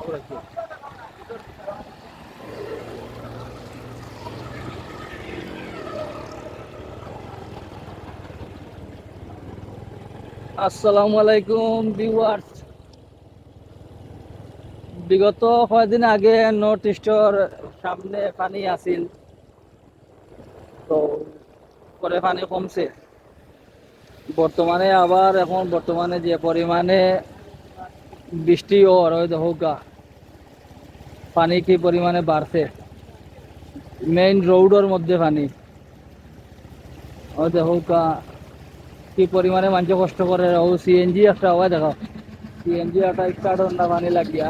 আসসালামু আলাইকুম ভিউয়ার্স। বিগত কয়েকদিন আগে নর্থ ইস্টর সামনে পানি আছিল, তো পরে পানি কমছে। বর্তমানে আবার এখন বর্তমানে যে পরিমাণে বৃষ্টি ওই হোক পানি কি পরিমাণে বাড়ছে। মেইন রোডের মধ্যে পানি ওই হোক কি পরিমাণে মানুষ কষ্ট করে। ও সিএনজি একটা হয় দেখো, সিএনজি একটা স্টার্ট না পানি লাগিয়া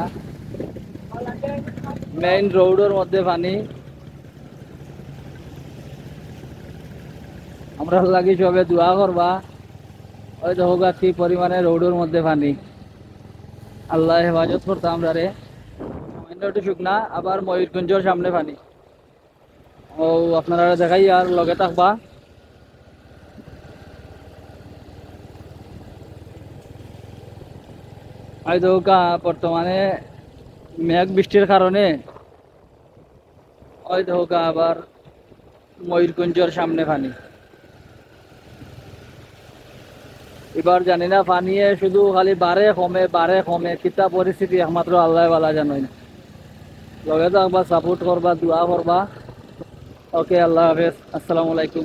মেইন রোডের মধ্যে পানি। আমরা লাগি সবে দোয়া করবা। ওই দেখো কি পরিমাণে রোডের মধ্যে পানি। আল্লাহ হেফাজত করতাম আমরা রে। সামান্য একটু শুকনা, আবার ময়ূরগঞ্জের সামনে পানি। ও আপনারা দেখাই আর লগে থাকবা। ওই দেখো বর্তমানে মেঘ বৃষ্টির কারণে ওই দেখো আবার ময়ূরগঞ্জের সামনে পানি। এবার জানি না পানি শুধু খালি বারে কমে কিতা পরিস্থিতি একমাত্র আল্লাহ বালা জানোই না। লগে থাকবা, সাপোর্ট করবা, দোয়া করবা। ওকে, আল্লাহ হাফেজ, আসসালামু আলাইকুম।